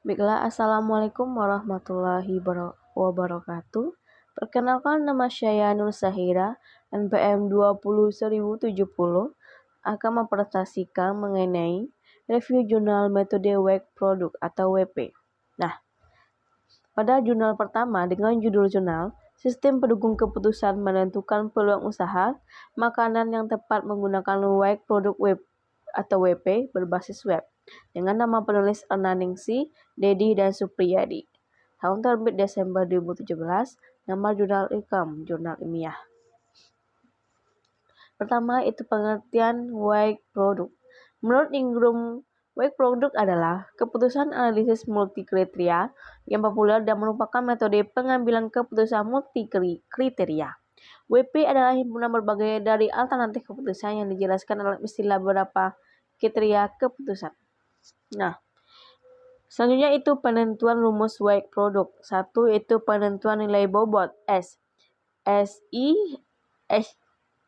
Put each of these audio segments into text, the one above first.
Baiklah, Assalamualaikum warahmatullahi wabarakatuh. Perkenalkan, nama saya Nur Sahira, NPM 20070, akan mempresentasikan mengenai review jurnal metode work product atau WP. Nah, pada jurnal pertama dengan judul jurnal Sistem Pendukung Keputusan Menentukan Peluang Usaha Makanan yang Tepat Menggunakan Work Product Web atau WP berbasis web, dengan nama penulis Erna Ningsih, Dedi, dan Supriyadi. Tahun terbit Desember 2017, nama jurnal IKAM, jurnal ilmiah. Pertama itu pengertian work product. Menurut Ingram, work product adalah keputusan analisis multi kriteria yang populer dan merupakan metode pengambilan keputusan multi kriteria. WP adalah himpunan berbagai dari alternatif keputusan yang dijelaskan dalam istilah beberapa kriteria keputusan. Nah, selanjutnya itu penentuan rumus work product. Satu itu penentuan nilai bobot S.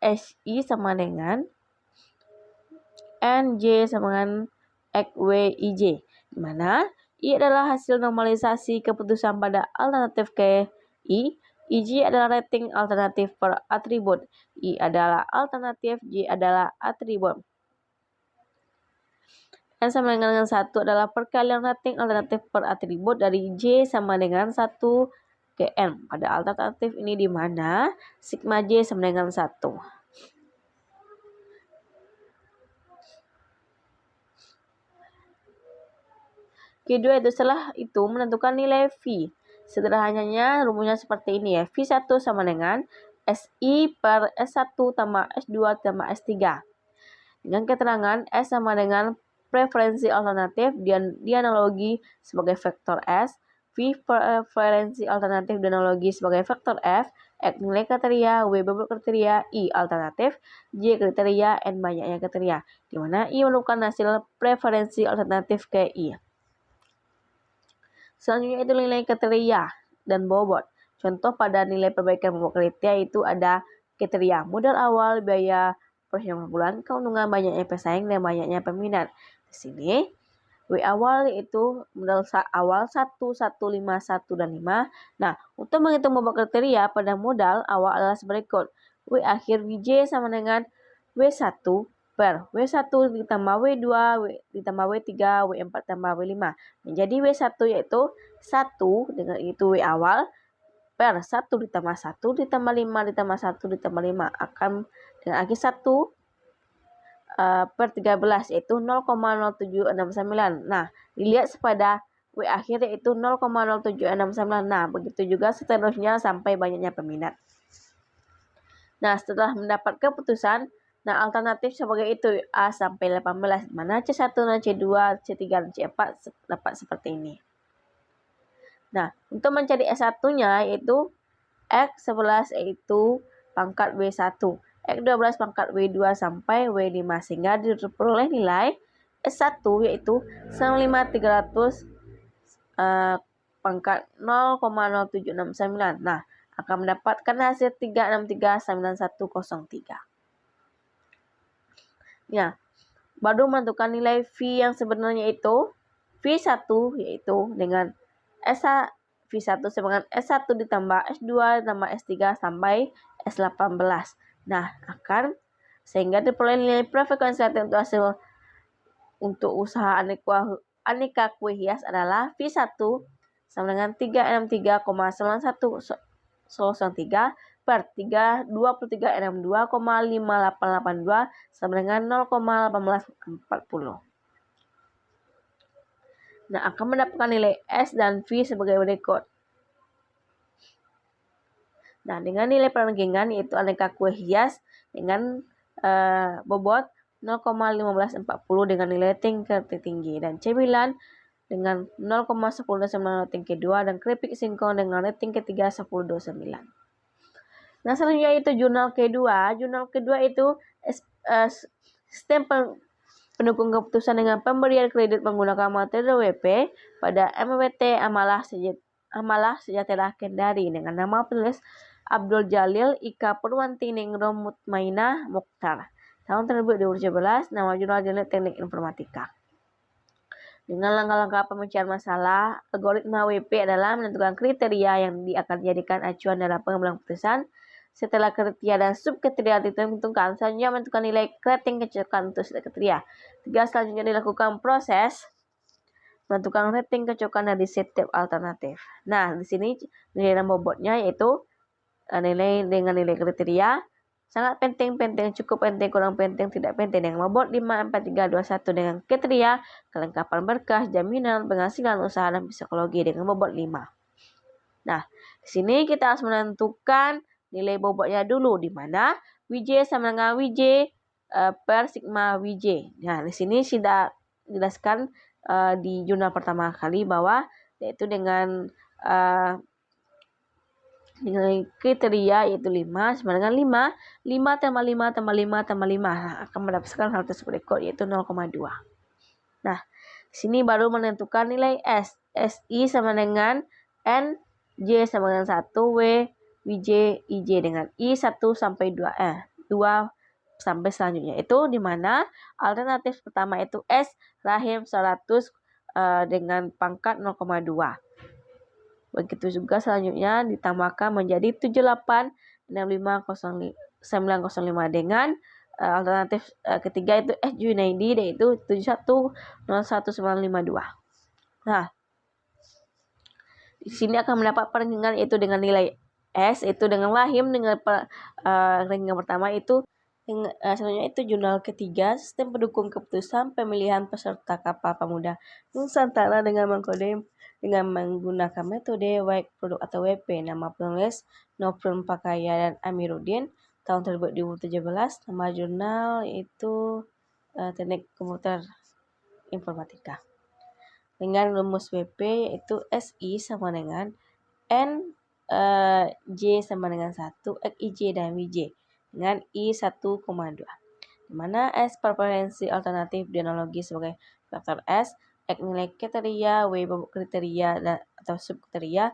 SI sama dengan NJ sama dengan XWIJ, di mana I adalah hasil normalisasi keputusan pada alternatif ke I, IJ adalah rating alternatif per atribut, I adalah alternatif, J adalah atribut. N sama dengan 1 adalah perkalian rating alternatif per atribut dari J sama dengan 1 ke N. Pada alternatif ini di mana sigma J sama dengan 1. Kedua itu setelah itu menentukan nilai V. Sederhananya rumusnya seperti ini ya. V1 sama dengan SI per S1 tambah S2 tambah S3. Dengan keterangan S sama dengan preferensi alternatif dianalogi sebagai vektor S, V preferensi alternatif dianalogi sebagai vektor F, X nilai kriteria, W bobot kriteria, I alternatif, J kriteria, N banyaknya kriteria, di mana I merupakan hasil preferensi alternatif ke I. Selanjutnya itu nilai kriteria dan bobot. Contoh pada nilai perbaikan bobot kriteria itu ada kriteria modal awal, biaya per bulan, keuntungan banyaknya pesaing dan banyaknya peminat. Di sini W awal yaitu modal awal 1, 1, 5, 1, dan 5. Nah, untuk menghitung bobot kriteria pada modal awal adalah seberikut. W akhir WJ sama dengan W1 per W1 ditambah W2, ditambah W3, W4 tambah W5. Menjadi W1 yaitu 1 dengan itu W awal per 1 ditambah 1 ditambah 5 ditambah 1 ditambah 5 akan dengan akhir 1 per 13 yaitu 0,0769. Nah, dilihat pada W akhir yaitu 0,0769. Nah, begitu juga seterusnya sampai banyaknya peminat. Nah, setelah mendapat keputusan, nah alternatif sebagai itu A sampai 18, mana C1, C2, C3, dan C4 dapat seperti ini. Nah, untuk mencari S1-nya yaitu X11 yaitu pangkat W1, X12 pangkat W2 sampai W5, sehingga diperoleh nilai S1 yaitu 95300 pangkat 0,0769. Nah, akan mendapatkan hasil 3639103. Ya, baru menentukan nilai V yang sebenarnya itu V1 yaitu dengan V1 sama dengan S1 ditambah S2 ditambah S3 sampai S18. Nah, akan sehingga diperoleh nilai frekuensi untuk hasil untuk usaha aneka kue hias adalah V1 sama dengan 363,9103 per 2362,5882 sama dengan 0,1840. Nah, akan mendapatkan nilai S dan V sebagai berikut. Nah, dengan nilai perenggingan yaitu aneka kue hias dengan bobot 0,1540 dengan nilai tingkat tertinggi, dan cemilan dengan 0,1029 rating kedua, dan keripik singkong dengan rating ketiga 1029. Nah, selanjutnya itu jurnal kedua. Jurnal kedua itu sistem pendukung keputusan dengan pemberian kredit menggunakan metode WP pada MWT Amalah Sejahtera Kendari, dengan nama penulis Abdul Jalil Ika Purwanti Ningrum Mutmainah Mokhtar. Tahun terbit 2017, nama jurnal Teknik Informatika. Dengan langkah-langkah pemecahan masalah, algoritma WP adalah menentukan kriteria yang akan dijadikan acuan dalam pengambilan keputusan. Setelah kriteria dan subkriteria ditentukan, selanjutnya menentukan nilai rating kecocokan untuk setiap kriteria. Selanjutnya dilakukan proses menentukan rating kecocokan dari setiap alternatif. Nah, di sini nilai dan bobotnya yaitu nilai dengan nilai kriteria sangat penting, cukup penting, kurang penting, tidak penting. Dengan bobot 5, 4, 3, 2, 1 dengan kriteria kelengkapan berkas, jaminan, penghasilan, usaha, dan psikologi dengan bobot 5. Nah, di sini kita harus menentukan nilai bobotnya dulu, di mana Wj sama dengan Wj per sigma Wj. Nah, di sini sudah dijelaskan di jurnal pertama kali bahwa yaitu dengan nilai kriteria yaitu 5 sama dengan 5 tambah 5 tambah 5 tambah 5. Nah, akan mendapatkan hal tersebut berikut yaitu 0,2. Nah, di sini baru menentukan nilai S. SI sama dengan N, J sama dengan 1, W, Wj, Ij dengan I 1 sampai 2, 2 sampai selanjutnya. Itu di mana alternatif pertama itu S rahim 100 dengan pangkat 0,2. Begitu juga selanjutnya ditambahkan menjadi 78650905 dengan alternatif ketiga itu S Junaidi yaitu 7101952. Nah, di sini akan mendapat peringatan yaitu dengan nilai S itu dengan lahim dengan ringgang pertama itu selanjutnya itu jurnal ketiga sistem pendukung keputusan pemilihan peserta kapal pemuda Nusantara dengan menggunakan metode White Product atau WP. Nama penulis Nofrun Pakaya dan Amiruddin. Tahun terbit 2017. Nama jurnal itu Teknik Komputer Informatika. Dengan rumus WP yaitu SI sama dengan N J sama dengan 1 X IJ dan WJ dengan I 1,2. Di mana S preferensi alternatif dianalogi sebagai faktor S, X nilai kriteria, W bobot kriteria atau subkriteria,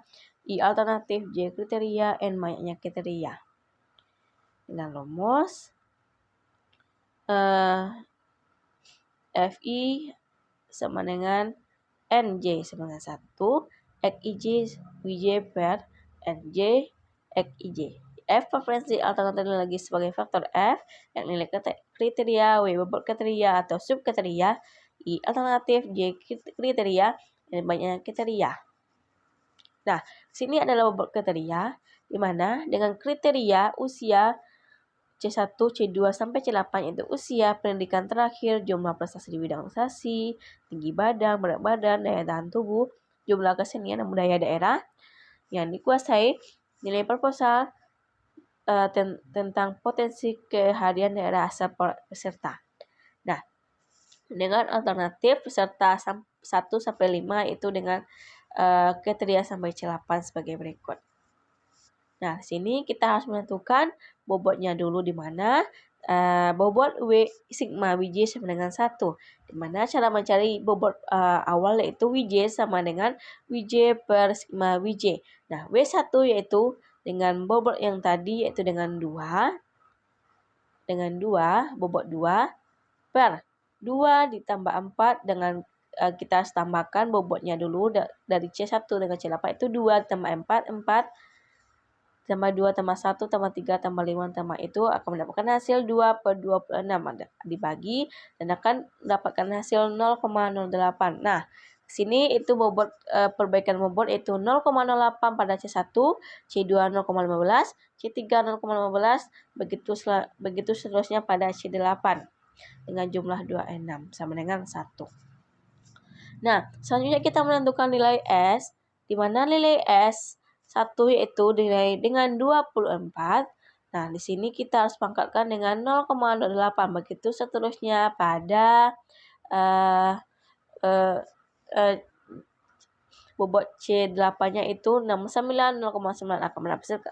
I alternatif, J kriteria, N banyaknya kriteria. Dengan rumus FI sama dengan NJ sama dengan 1, XIJ WJ per NJ XIJ. F preferensi alternatif lagi sebagai faktor F, yang nilai kriteria, W bobot kriteria atau subkriteria, I alternatif, J kriteria, dan banyaknya kriteria. Nah, sini adalah bobot kriteria, di mana dengan kriteria usia C1, C2 sampai C8 itu usia, pendidikan terakhir, jumlah prestasi di bidang organisasi, tinggi badan, berat badan, daya tahan tubuh, jumlah kesenian dan budaya daerah yang dikuasai, nilai proposal tentang potensi kehadiran daerah asal peserta. Nah, dengan alternatif peserta 1 sampai 5 itu dengan kriteria sampai C8 sebagai berikut. Nah, sini kita harus menentukan bobotnya dulu di mana bobot W sigma Wj sama dengan 1. Di mana cara mencari bobot awal yaitu Wj sama dengan Wj per sigma Wj. Nah, W1 yaitu dengan bobot yang tadi yaitu dengan 2 bobot 2 per 2 ditambah 4 dengan kita harus tambahkan bobotnya dulu dari C1 dengan C8 itu 2 tambah 4 tambah 2 tambah 1 tambah 3 tambah 5 tambah itu akan mendapatkan hasil 2 per 26 dibagi dan akan mendapatkan hasil 0,08. Nah, sini itu bobot perbaikan bobot itu 0,08 pada C1, C2 0,15, C3 0,15, begitu seterusnya pada C8 dengan jumlah 26 sama dengan 1. Nah, selanjutnya kita menentukan nilai S, di mana nilai S 1 yaitu nilai dengan 24. Nah, di sini kita harus pangkatkan dengan 0,08. Begitu seterusnya pada bobot C8-nya itu 69, 0,9 akan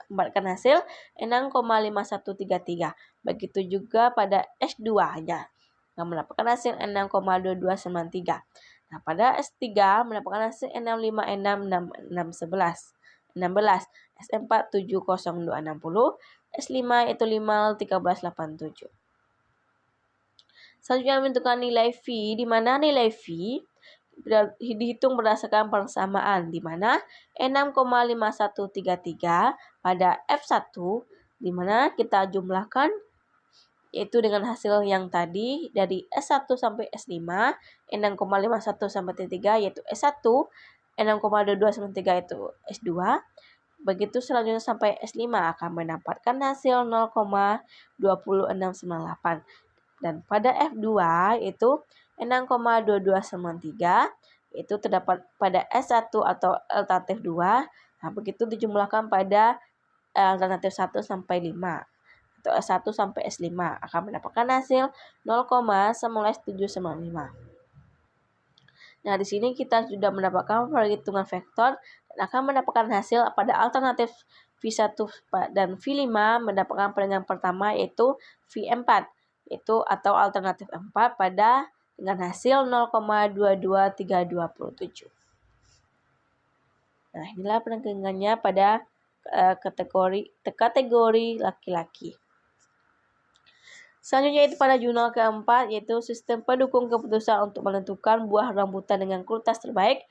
mendapatkan hasil 6,5133. Begitu juga pada S2-nya akan mendapatkan hasil 6,2293. Nah, pada S3 mendapatkan hasil 6566611. S4 70260, S5 itu 51387. Selanjutnya menentukan nilai V, di mana nilai V dihitung berdasarkan persamaan, di mana 6,5133 pada F1, di mana kita jumlahkan yaitu dengan hasil yang tadi dari S1 sampai S5, 6,51 sampai T3 yaitu S1, 6,22 sampai T3 itu S2. Begitu selanjutnya sampai S5 akan mendapatkan hasil 0,2698. Dan pada F2 itu 6,2293 itu terdapat pada S1 atau alternatif 2. Nah, begitu dijumlahkan pada alternatif 1 sampai 5 atau S1 sampai S5 akan mendapatkan hasil 0,19795. Nah, di sini kita sudah mendapatkan perhitungan vektor dan akan mendapatkan hasil pada alternatif V1 dan V5 mendapatkan perhitungan pertama yaitu V4 itu atau alternatif 4 pada dengan hasil 0,22327. Nah, inilah perhitungannya pada kategori laki-laki. Selanjutnya itu pada jurnal keempat yaitu sistem pendukung keputusan untuk menentukan buah rambutan dengan kualitas terbaik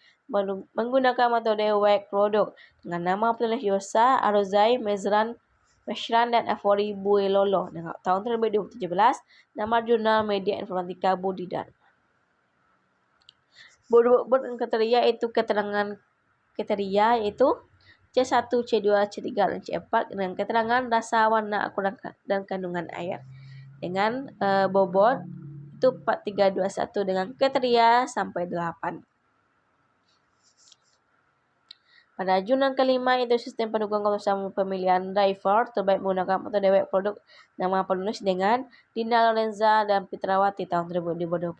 menggunakan metode Wake produk dengan nama penulis Yosa, Arozai, Meshran dan Avori Buelolo dengan tahun terbit 2017, nama jurnal Media Informatika Budidan. Bord kriteria itu keterangan kriteria yaitu C1, C2, C3, dan C4 dengan keterangan rasa, warna, akurat, dan kandungan air. Dengan bobot itu 4321 dengan kriteria sampai 8. Pada jurnal kelima itu sistem pendukung keputusan pemilihan driver terbaik menggunakan metode Wake produk nama penulis dengan Dina Lorenza dan Pitrawati tahun 2020,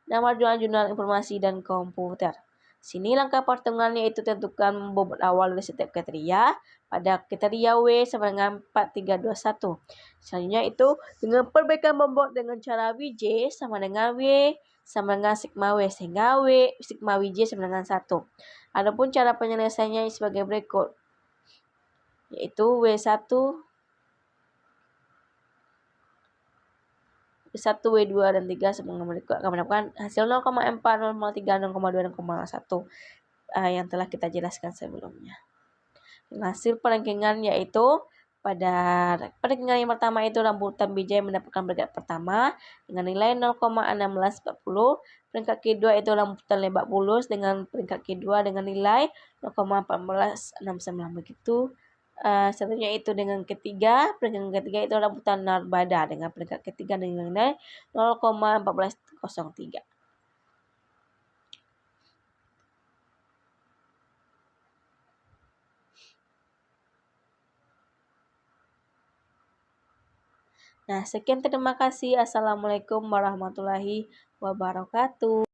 nama jurnal informasi dan komputer. Sini langkah perhitungannya itu tentukan bobot awal dari setiap kriteria pada kriteria W sama dengan 4321. Selanjutnya itu dengan perbaikan bobot dengan cara Wj sama dengan W sama dengan sigma W sehingga W sigma Wj sama dengan 1. Adapun cara penyelesaiannya sebagai berikut yaitu W1 W2 dan 3 akan mendapatkan hasil 0,4, 0,3, 0,2, dan 0,1 yang telah kita jelaskan sebelumnya. Hasil perankingan yaitu pada perankingan yang pertama itu rambutan bijai mendapatkan peringkat pertama dengan nilai 0,1640. Peringkat kedua itu rambutan lebak bulus dengan peringkat kedua dengan nilai 0,1469 begitu. Selanjutnya itu dengan peringkat ketiga itu rambutan narbada dengan peringkat ketiga dengan nilai 0,1403. Nah, sekian terima kasih. Assalamualaikum warahmatullahi wabarakatuh.